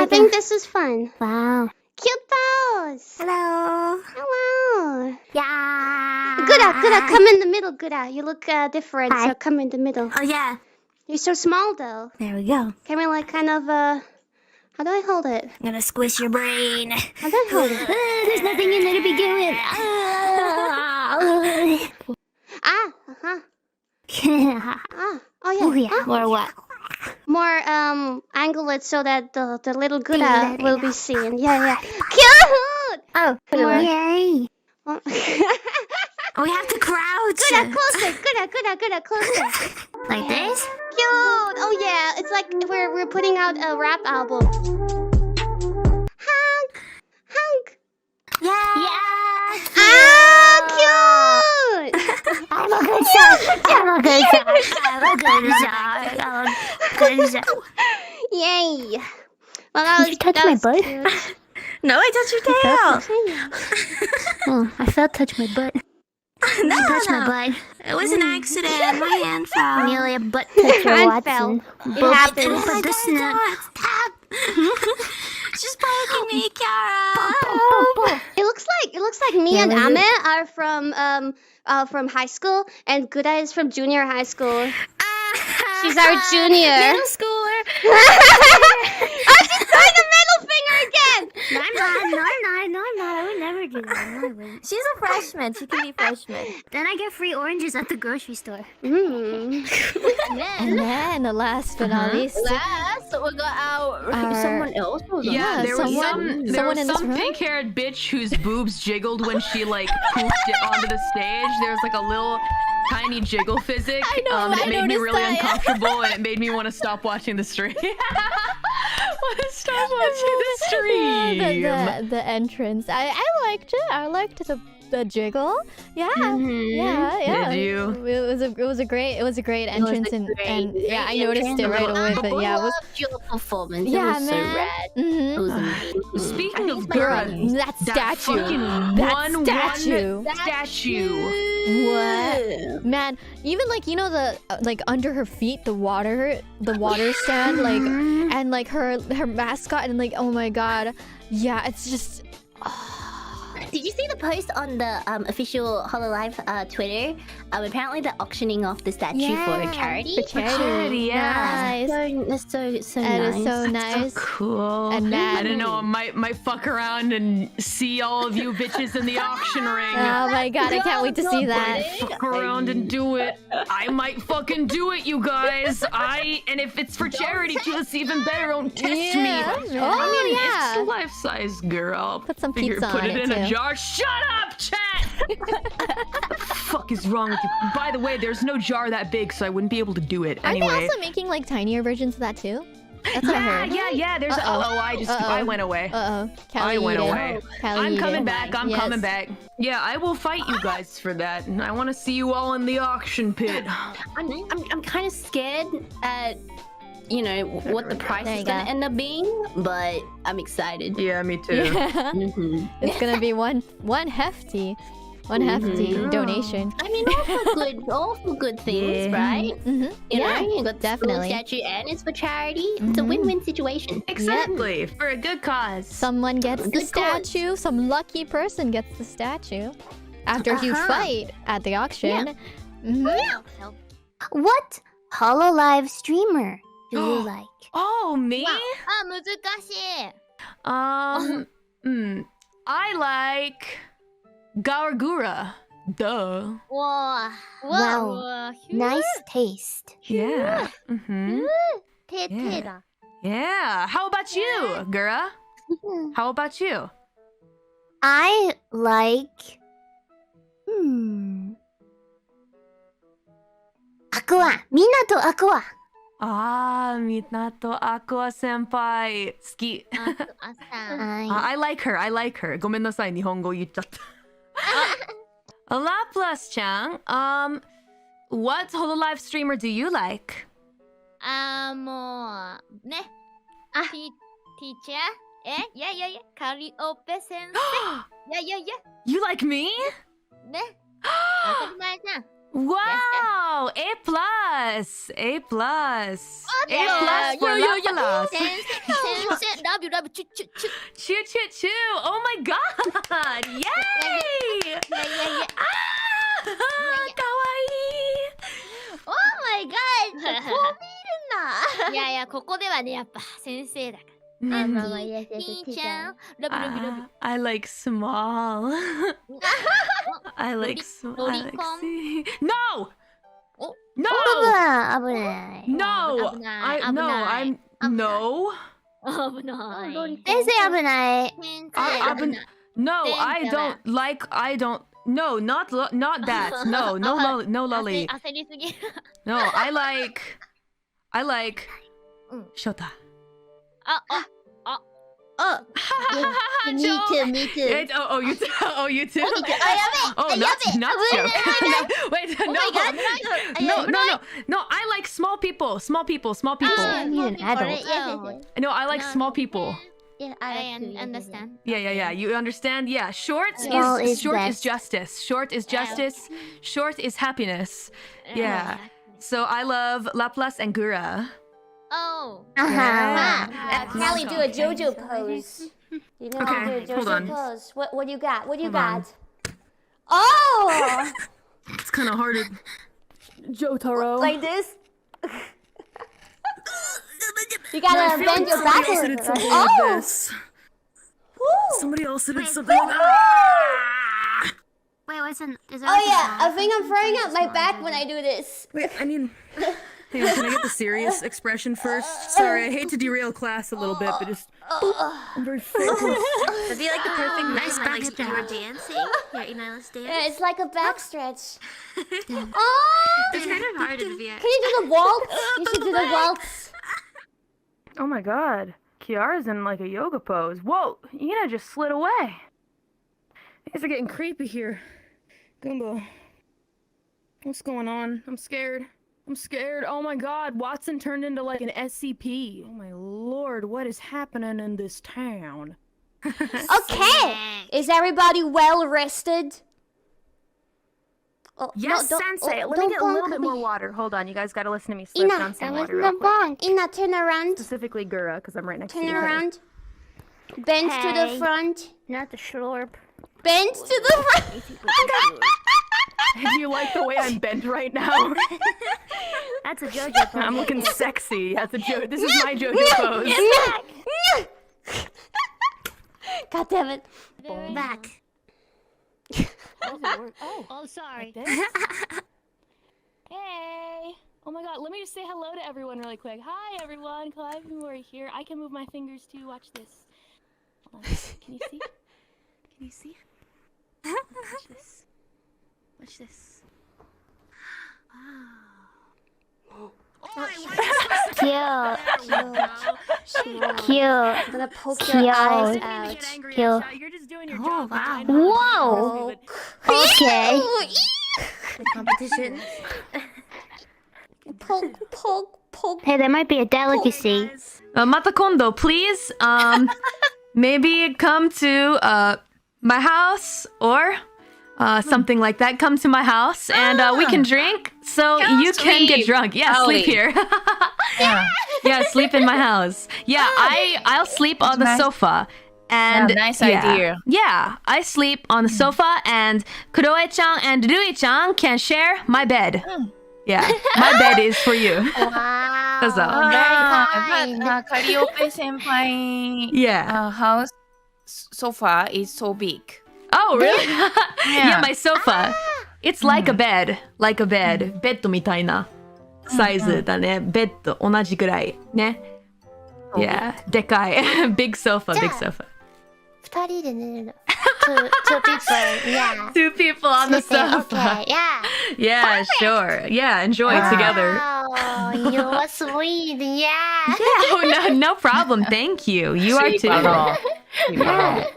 think this is fun. Wow. Cute pose. Hello. Hello. Yeah. Gura, come in the middle, Gura. You look different, Hi. so come in the middle. Oh yeah. You're so small, though. There we go. Can we like kind of how do I hold it? I'm gonna squish your brain. How do I hold it? There's nothing in there to begin with. Oh yeah. Oh yeah. Or what? More angle it so that the little Gura will be seen. Yeah. Cute. Oh. More. Yay. Oh. We have to crouch. Gura, closer. Closer. Like this? Cute. Oh yeah. It's like we're putting out a rap album. Hunk. Yeah. Cute. I'm a good shot. Yay. Well, that Did you touch my butt? cute. No, I touched your tail. Oh, I felt touch my butt. No, Touch my no. butt. It was an accident. My hand fell. Nearly a butt toucher, Hand fell. Watson. It happens. But the snap. Stop. She's poking me, Kiara. It looks like me and was Ame are from high school, and Gura is from junior high school. She's our junior. Middle schooler. Oh, she's doing the middle finger again. No, I'm not. I would never do that. No, I wouldn't. She's a freshman. She can be freshman. Then I get free oranges at the grocery store. Mm. And then, last but not least, Last, we got our someone else. Yeah, there was someone some in this room? pink-haired bitch whose boobs jiggled when she like poofed it onto the stage. There was like a little tiny jiggle physic. I know, that I made me noticed really that. uncomfortable, and it made me want to stop watching the stream. Want to stop watching the stream. the entrance. I liked it. I liked the jiggle. Yeah, yeah. Did you? It was a great entrance, and yeah, I noticed it right away. But yeah, it was your performance. yeah, it was man. so rad. Mhm. It was amazing. Speaking of Girl, girls, that statue. fucking That one statue. What? Man, even like the like under her feet, the water stand, like, and like her mascot, and like, oh my god, yeah, it's just. Did you see the post on the official Hololive Twitter? Apparently they're auctioning off the statue for charity. For charity, yeah. Nice. That's so That nice. is so nice. Cool. And I don't know. I might fuck around and see all of you bitches in the auction ring. Oh my god, I can't wait to see that. Fuck around and do it. I might fucking do it, you guys. And if it's for charity too, it's even better. Don't test me. Yeah. I mean, yeah. it's a life-size girl. Put some Figure, pizza put on it it, in a too. jar. Shut up, chat. What the fuck is wrong with you? By the way, there's no jar that big, so I wouldn't be able to do it. Aren't Anyway. they also making like tinier versions of that too? That's what I heard. Yeah. There's I went away. I went away. I'm coming back. I'm coming back. Yeah, I will fight you guys for that. And I want to see you all in the auction pit. I'm kind of scared at what the price There is you gonna go. end up being, but I'm excited. Yeah, me too. Yeah. It's gonna be one hefty donation. I mean, all for good things, right? Mm-hmm. You know, you got the definitely. school statue and it's for charity. It's a win-win situation. Exactly. For a good cause. Someone gets the Good cause. statue. Some lucky person gets the statue after a huge fight at the auction. Mhm. What Hololive streamer do you like? Oh, me? 難しい。 I like Gargura. Duh. Wow. Wow. Nice taste. Yeah. Mm-hmm. 手だ。 Yeah. How about you, Gura? How about you? I like... Aqua. Minato Aqua. Minato Aqua senpai. 好き。I like her. I like her. ごめんなさい、日本語言っちゃった。Laplace chan, what Hololive streamer do you like? もう、ね。ティーチャーいや、カリオペ先生。いや。You like me? ね。当たり前じゃん。Wow! A plus! A plus! A plus for Laplace! Choo choo choo! Oh my god! Yay! Ah! Kawaii! Oh my god! こう見るな。いやいや、ここではね、やっぱ先生だから。I like small. I like small. No! No! 危ない。 No! I'm no. 危ない。先生危ない。No, I don't. No, not that. No, lolly. 焦りすぎ。No, I like Shota. Me too, me too. Oh, you too. Oh, not joke. Wait, no. I like small people. He's an adult. No, I like small people. Yeah, I understand. Yeah. You understand? Yeah. Short is justice. Short is justice. Short is happiness. Yeah. So I love Laplace and Gura. Oh. Callie, do a JoJo pose. You know how to do a hold on. JoJo pose. What do you got? What do you got? Oh! It's kind of hard to... Jotaro. Like this? You gotta bend your back a little bit. Oh! Somebody else did something like Wait, is there Oh yeah, I think I'm throwing out my back when I do this. Wait, I mean... Hey, can I get the serious expression first? Sorry, I hate to derail class a little bit, but just... I'm very focused. That'd be like the perfect nice back like you were dancing. Yeah, let's dance. Yeah, it's like a back stretch. It's kind of hard to be at. Can you do the waltz? You should do the waltz. Oh my god. Kiara's in like a yoga pose. Whoa, Ina just slid away. Things are getting creepy here. Gumbo. What's going on? I'm scared. Oh my god, Watson turned into like an SCP. Oh my lord, what is happening in this town? Okay, is everybody well rested? Oh, Yes, Sensei. Let me get a little bit more water. Hold on, you guys gotta listen to me slip Ina, down some That was water real the quick. bonk. Ina, turn around. Specifically Gura, because I'm right next to Turn you. around. Bend to the Hey. front. Not the slurp. Bend to the front. Do you like the way I'm bent right now? That's a JoJo pose. I'm looking sexy. That's a joke. This is my JoJo pose. God damn it. Back. Oh, sorry. Hey! Oh my god, let me just say hello to everyone really quick. Hi everyone, glad you are here. I can move my fingers too, watch this. Hold on. Can you see? Can you see? Watch this. Watch this. Cute. I'm gonna poke your eyes Cute. out. Cute. You're just doing your job. wow. Whoa. Okay. The competition. Poke. Hey, there might be a delicacy. Mata kondo, please. Maybe come to my house or something like that. Come to my house and we can drink so you can get drunk. Yeah, sleep here. Yeah, sleep in my house. Yeah, I'll sleep on the sofa. And nice idea. Yeah, I sleep on the sofa and Kuroe-chan and Rui-chan can share my bed. Yeah, my bed is for you. Wow. That's all. But Kariope senpai Yeah. house sofa is so big. Oh, really? Yeah, my sofa. It's like a bed. Like a bed. ベッドみたいなサイズだね。ベッド同じぐらいね。Yeah, でかい。Big sofa, big sofa. 2人で寝るの。Two people. Yeah. Two people on the sofa. Okay. Yeah. Yeah, sure. Yeah, enjoy together. Wow, you're sweet. Yeah. Oh, no problem. Thank you. You are too.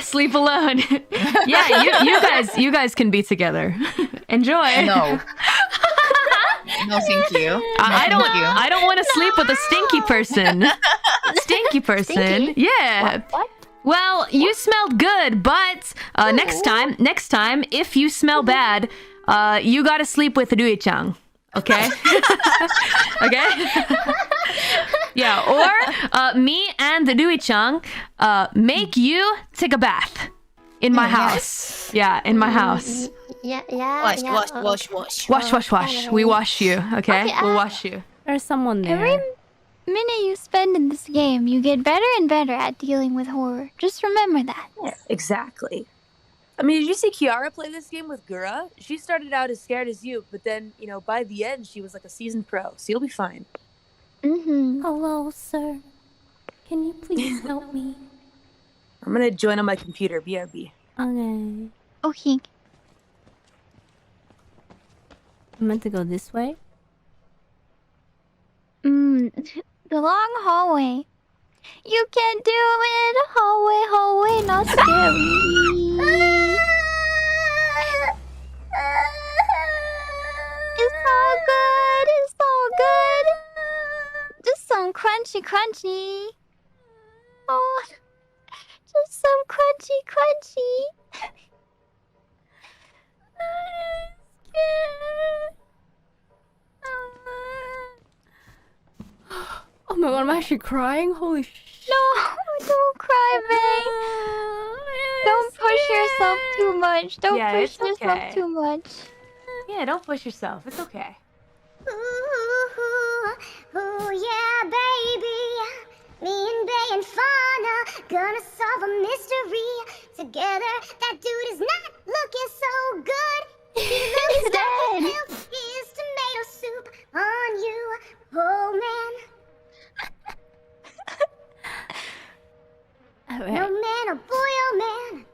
Sleep alone. Yeah, you guys can be together. Enjoy. No. No, thank you. I don't want to sleep with a stinky person. Stinky person. Stinky? Yeah. What? Well, you smelled good, but next time, if you smell bad, you gotta sleep with Rui-chan. Okay? Okay? Yeah, or me and Rui-chan make you take a bath in my house. Yeah, in my house. Yeah. Wash. We wash you, okay? We'll wash you. There's someone there. Every minute you spend in this game, you get better and better at dealing with horror. Just remember that. Yeah, exactly. I mean, did you see Kiara play this game with Gura? She started out as scared as you, but then, you know, by the end, she was like a seasoned pro, so you'll be fine. Hello, sir. Can you please help me? I'm gonna join on my computer, BRB. Okay. Okay. I'm meant to go this way? The long hallway. You can do it, hallway, not scary. It's all good. Just some crunchy. Oh, just some crunchy. Oh my god, I'm actually crying? Holy shit. No, don't cry, May. Don't push yourself too much. Don't Yeah, push it's yourself okay. too much. Yeah, don't push yourself. It's okay. Ooh, yeah, baby. Me and Bay and Fauna gonna solve a mystery together. That dude is not looking so good. He's dead. His tomato soup on you, oh man. Alright. No man, oh boy, oh man.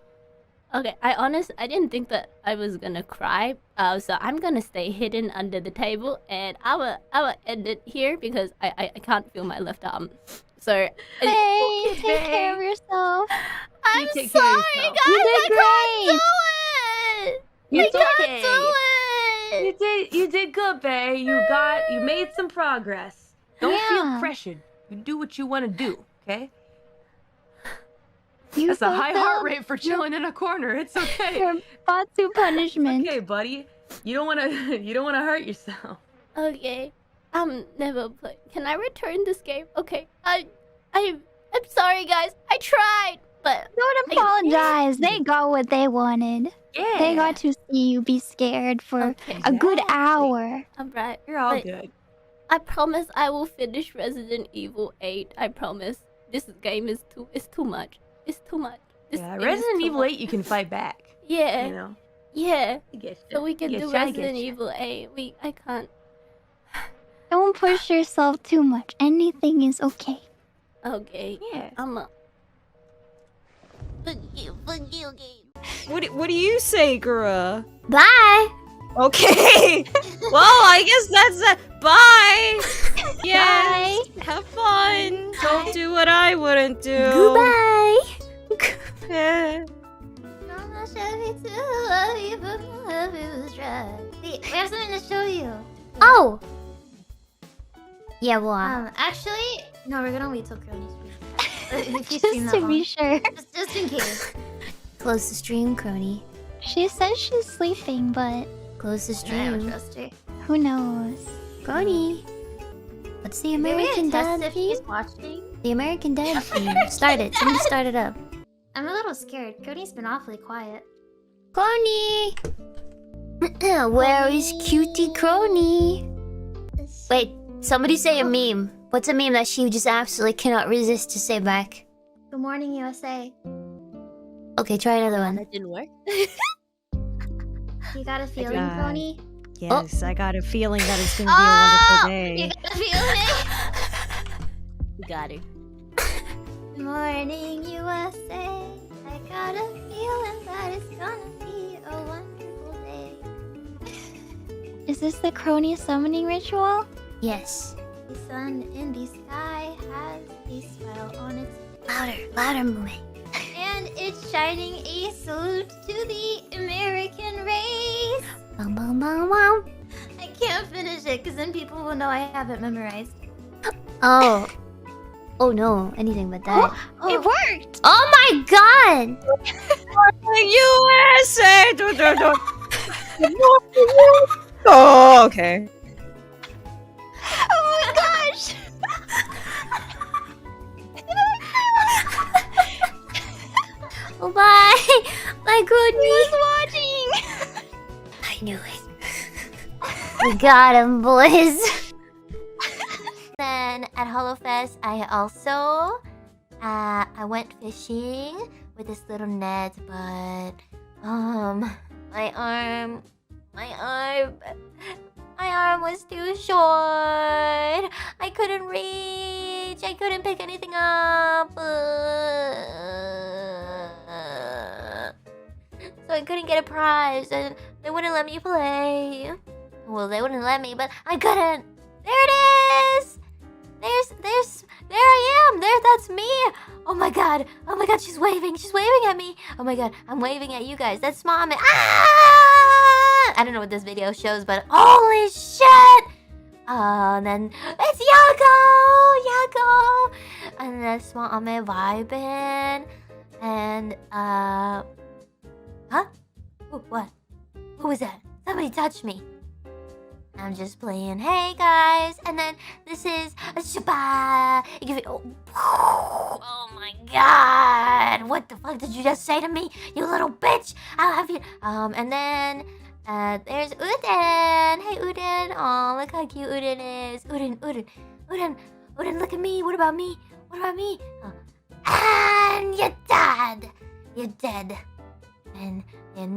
Okay, I didn't think that I was gonna cry. So I'm gonna stay hidden under the table, and I will end it here because I can't feel my left arm. So Hey, take care of yourself. I'm You take care of sorry, yourself. guys. You did I It's can't okay. do it. You did good, Bae. You made some progress. Don't feel pressured. You do what you want to do, okay? That's a high heart rate for chilling in a corner. It's okay. Your Batsu punishment. Okay, buddy. You don't wanna hurt yourself. Okay, never play. Can I return this game? Okay, I'm sorry, guys. I tried, but Don't apologize. They got what they wanted. Yeah. They got to see you be scared for a good hour. I'm right. You're all But good. I promise I will finish Resident Evil 8. I promise. This game is too much. It's too much. This Yeah, game is Resident too Evil much. 8 you can fight back. Yeah. You know. Yeah. I get you. So we can I do get you, I get Resident you. Evil 8. I can't. Don't push yourself too much. Anything is okay. Okay. Yeah. I'm a. Okay. What do you say, Gura? Bye. Okay. Well, I guess that's it. Bye. Yes. Have fun. Don't do what I wouldn't do. Goodbye. Yeah. Wait, we have something to show you. Oh. Yeah, well. Actually, no, we're gonna wait till Crony's stream. If you stream Just that to be long. sure. Just in case. Close the stream, Crony. She says she's sleeping, but close the I don't stream. trust her. Who knows? Crony. What's the Maybe we American can test Dad if theme? he's watching. The American Dad theme. Start it. Somebody start it up. I'm a little scared. Cody's been awfully quiet. Crony! Where is cutie Crony? Wait, somebody say a meme. What's a meme that she just absolutely cannot resist to say back? Good morning, USA. Okay, try another one. That didn't work. You got a feeling, God. Crony? Yes, I got a feeling that it's gonna be a wonderful You day. got a feeling? You got it. Good morning, USA. I got a feeling that it's gonna be a wonderful day. Is this the Crony summoning ritual? Yes. The sun in the sky has a smile on its Louder, Mume. and it's shining a salute to the American race. Bum, bum, bum, bum. I can't finish it because then people will know I have it memorized. Oh. Oh no, anything but that. It worked! Oh my god! USA! Oh, okay. Oh my gosh! Oh, bye! Bye, Courtney! Watching! I knew it. We got him, boys! Then at HoloFest, I also I went fishing with this little net, but my arm was too short. I couldn't reach. I couldn't pick anything up. So I couldn't get a prize, and they wouldn't let me play. Well, they wouldn't let me, but I couldn't. There it is. There I am. That's me. Oh my god. She's waving at me. Oh my god, I'm waving at you guys. That's Mom. Ah! I don't know what this video shows, but holy shit. And then it's Yago. And then Small Ame vibing. And huh? What? Who was that? Somebody touched me. I'm just playing, hey guys, and then this is a Shabba. Oh my god, what the fuck did you just say to me, you little bitch? I'll have you. And then there's Uden. Hey Uden. Oh, look how cute Uden is. Uden, look at me. What about me? Oh. And you're dead. And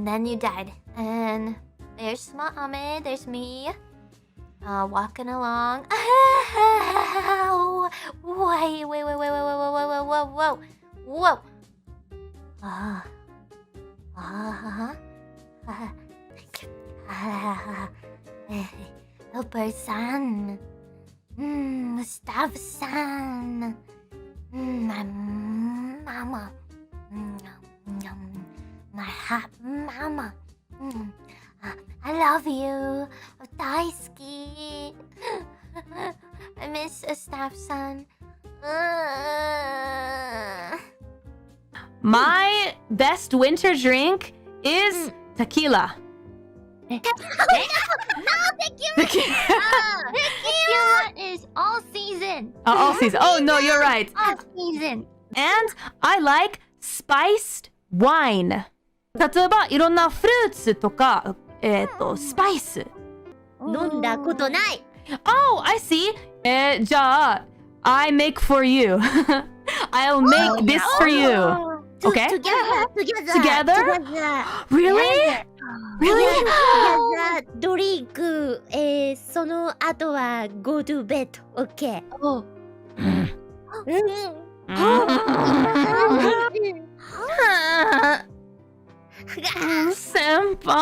then you died. And there's Small Ame, there's me, walking along. Wait. Whoa. Helper-san. Staff-san. Mama. My hot mama. I love you. Daisuki. I miss a staff-san. My best winter drink is tequila. No, tequila is all season. All season. Oh no, you're right. All season. And I like spiced wine. 例えばいろんなフルーツとかスパイス。飲んだことない。Oh, I see. じゃあ I make for you. I'll make this for you. Okay? Together? Really? Really? ドリンク、その後は go to bed. Okay. Senpai.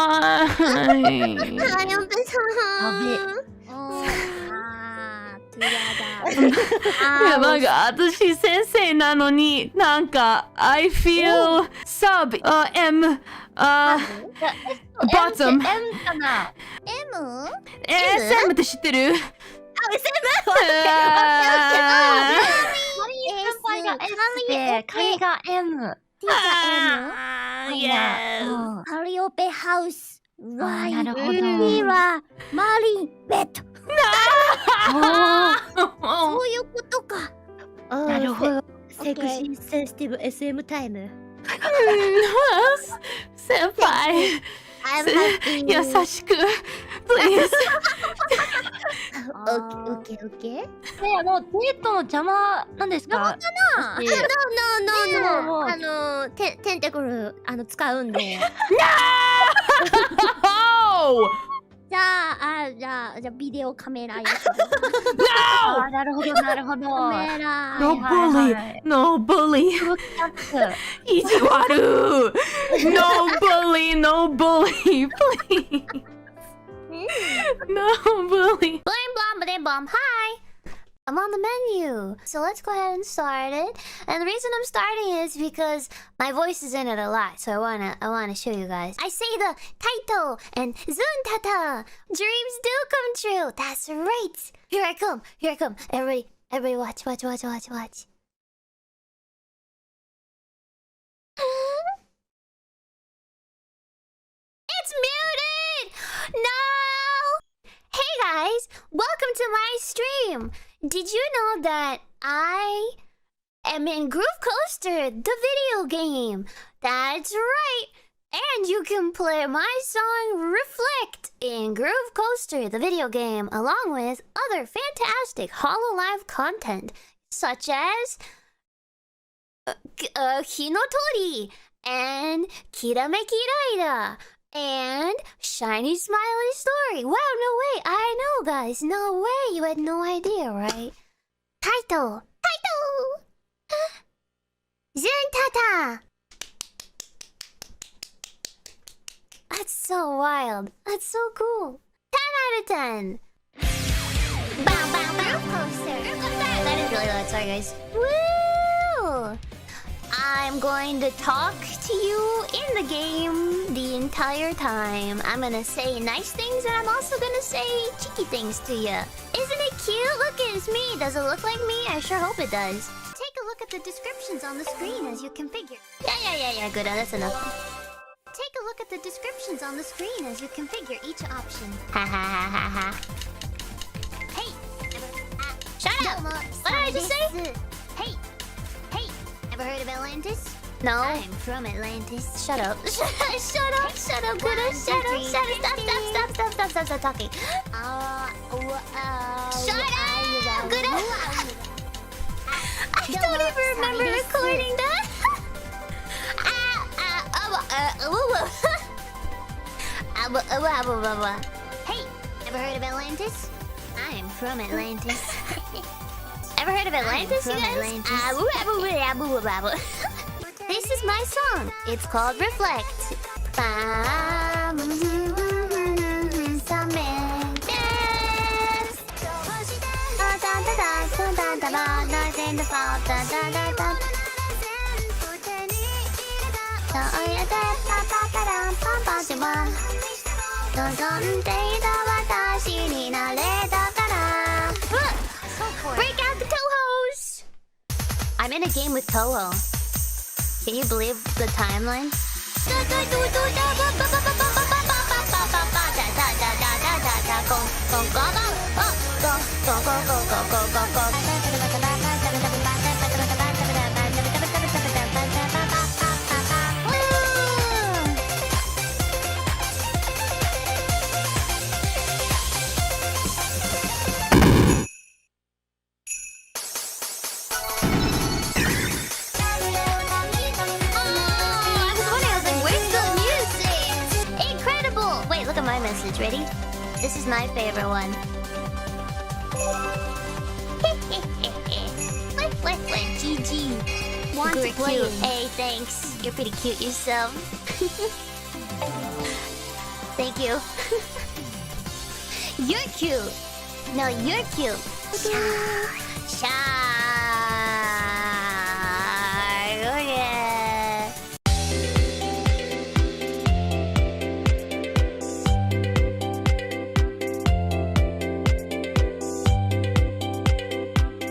いやなんか私先生なのになんか I feel sub M bottom M かな SM って知ってる？彼が M。カリオペハウス。なるほど。次はマリンベッド。そういうことか。なるほど。セクシーセンシティブ SM タイム。先輩優しく please。 オッケー。デートの邪魔なんですか？No。テンテクル使うんで。じゃあビデオカメラやつ。なるほど。カメラ。No bully。意地悪。No bully。Please。No bully. Blame bomb. Hi. I'm on the menu. So let's go ahead and start it. And the reason I'm starting is because my voice is in it a lot. So I wanna show you guys. I say the title and Zuntata. Dreams do come true. That's right. Here I come. Everybody watch. It's muted! guys, welcome to my stream. Did you know that I am in Groove Coaster, the video game? That's right. And you can play my song Reflect in Groove Coaster, the video game, along with other fantastic HoloLive content, such as Hinotori and Kirameki Raida and Shiny Smiley Story. Wow, no way. I know, guys. No way. You had no idea, right? Taito. Zuntata. That's so wild. That's so cool. 10 out of 10. Bow, bow, bow. Poster. That is really loud. Sorry, guys. Woo! I'm going to talk to you in the game the entire time. I'm gonna say nice things and I'm also gonna say cheeky things to you. Isn't it cute? Look, it's me. Does it look like me? I sure hope it does. Take a look at the descriptions on the screen as you configure. Yeah, good. That's enough. Take a look at the descriptions on the screen as you configure each option. Ha ha ha ha ha. Hey! Shut up! What did I just say? Hey! Ever heard of Atlantis? No. I'm from Atlantis. Shut up. Shut up, Guda. Shut up. Stop talking. Shut up, Guda. I don't even remember recording that. Hey, ever heard of Atlantis? I'm from Atlantis. Ever heard of Atlantis, you guys? This is my song. It's called Reflect. Break out the Tohos! I'm in a game with Toho. Can you believe the timeline? Ready? This is my favorite one. GG. Want to play it? Hey, thanks. You're pretty cute yourself. Thank you. You're cute. No, you're cute. Sha.